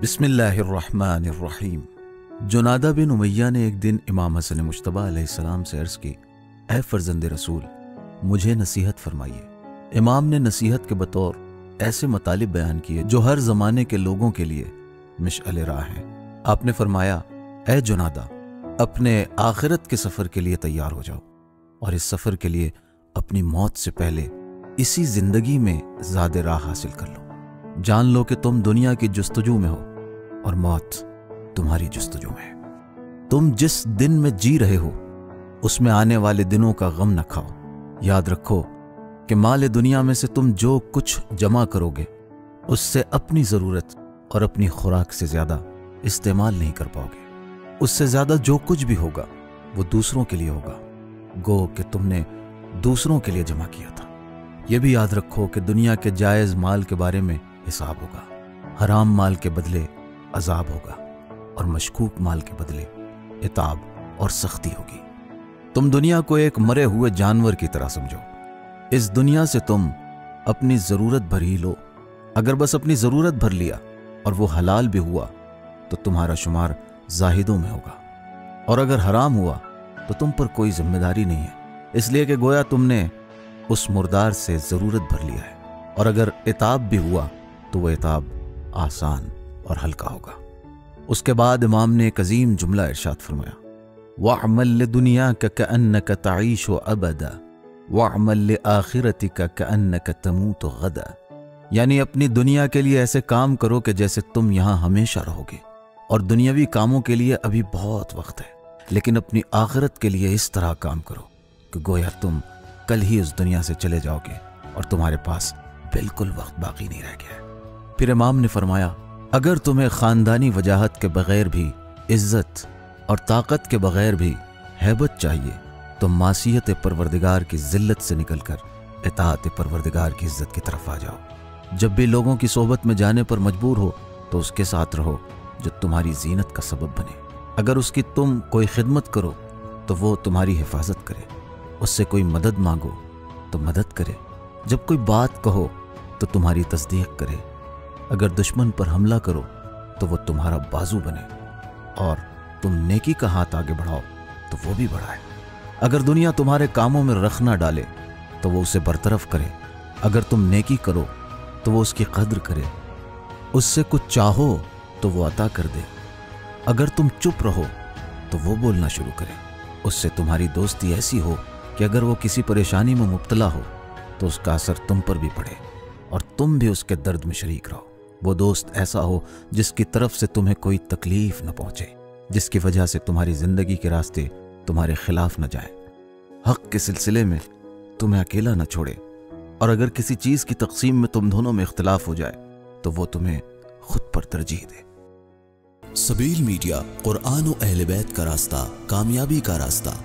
بسم اللہ الرحمن الرحیم۔ جنادہ بن امیہ نے ایک دن امام حسن مجتبیٰ علیہ السلام سے عرض کی، اے فرزند رسول، مجھے نصیحت فرمائیے۔ امام نے نصیحت کے بطور ایسے مطالب بیان کیے جو ہر زمانے کے لوگوں کے لیے مشعل راہ ہیں۔ آپ نے فرمایا، اے جنادہ، اپنے آخرت کے سفر کے لیے تیار ہو جاؤ، اور اس سفر کے لیے اپنی موت سے پہلے اسی زندگی میں زاد راہ حاصل کر لو۔ جان لو کہ تم دنیا کی جستجو میں ہو اور موت تمہاری جستجو میں ہے۔ تم جس دن میں جی رہے ہو اس میں آنے والے دنوں کا غم نہ کھاؤ۔ یاد رکھو کہ مال دنیا میں سے تم جو کچھ جمع کرو گے اس سے اپنی ضرورت اور اپنی خوراک سے زیادہ استعمال نہیں کر پاؤ گے۔ اس سے زیادہ جو کچھ بھی ہوگا وہ دوسروں کے لیے ہوگا، گو کہ تم نے دوسروں کے لیے جمع کیا تھا۔ یہ بھی یاد رکھو کہ دنیا کے جائز مال کے بارے میں حساب ہوگا، حرام مال کے بدلے عذاب ہوگا، اور مشکوک مال کے بدلے عتاب اور سختی ہوگی۔ تم دنیا کو ایک مرے ہوئے جانور کی طرح سمجھو۔ اس دنیا سے تم اپنی ضرورت بھر ہی لو۔ اگر بس اپنی ضرورت بھر لیا اور وہ حلال بھی ہوا تو تمہارا شمار زاہدوں میں ہوگا، اور اگر حرام ہوا تو تم پر کوئی ذمہ داری نہیں ہے، اس لیے کہ گویا تم نے اس مردار سے ضرورت بھر لیا ہے۔ اور اگر عتاب بھی ہوا تو وہ عتاب آسان اور ہلکا ہوگا۔ اس کے بعد امام نے ایک عظیم جملہ ارشاد فرمایا، وَاعْمَلْ لِدُنْيَاكَ كَأَنَّكَ تَعِيشُ أَبَدًا وَاعْمَلْ لِآخِرَتِكَ كَأَنَّكَ تَمُوتُ غَدًا، یعنی اپنی دنیا کے لیے ایسے کام کرو کہ جیسے تم یہاں ہمیشہ رہو گے، اور دنیاوی کاموں کے لیے ابھی بہت وقت ہے، لیکن اپنی آخرت کے لیے اس طرح کام کرو کہ گویا تم کل ہی اس دنیا سے چلے جاؤ گے اور تمہارے پاس بالکل وقت باقی نہیں رہ گیا ہے۔ پھر امام نے فرمایا، اگر تمہیں خاندانی وجاہت کے بغیر بھی عزت اور طاقت کے بغیر بھی ہیبت چاہیے تو معصیت پروردگار کی ذلت سے نکل کر اطاعت پروردگار کی عزت کی طرف آ جاؤ۔ جب بھی لوگوں کی صحبت میں جانے پر مجبور ہو تو اس کے ساتھ رہو جو تمہاری زینت کا سبب بنے۔ اگر اس کی تم کوئی خدمت کرو تو وہ تمہاری حفاظت کرے، اس سے کوئی مدد مانگو تو مدد کرے، جب کوئی بات کہو تو تمہاری تصدیق کرے، اگر دشمن پر حملہ کرو تو وہ تمہارا بازو بنے، اور تم نیکی کا ہاتھ آگے بڑھاؤ تو وہ بھی بڑھائے۔ اگر دنیا تمہارے کاموں میں رخ نہ ڈالے تو وہ اسے برطرف کرے، اگر تم نیکی کرو تو وہ اس کی قدر کرے، اس سے کچھ چاہو تو وہ عطا کر دے، اگر تم چپ رہو تو وہ بولنا شروع کرے، اس سے تمہاری دوستی ایسی ہو کہ اگر وہ کسی پریشانی میں مبتلا ہو تو اس کا اثر تم پر بھی پڑے اور تم بھی اس کے درد میں شریک رہو۔ وہ دوست ایسا ہو جس کی طرف سے تمہیں کوئی تکلیف نہ پہنچے، جس کی وجہ سے تمہاری زندگی کے راستے تمہارے خلاف نہ جائیں، حق کے سلسلے میں تمہیں اکیلا نہ چھوڑے، اور اگر کسی چیز کی تقسیم میں تم دونوں میں اختلاف ہو جائے تو وہ تمہیں خود پر ترجیح دے۔ سبیل میڈیا، قرآن و اہل بیت کا راستہ، کامیابی کا راستہ۔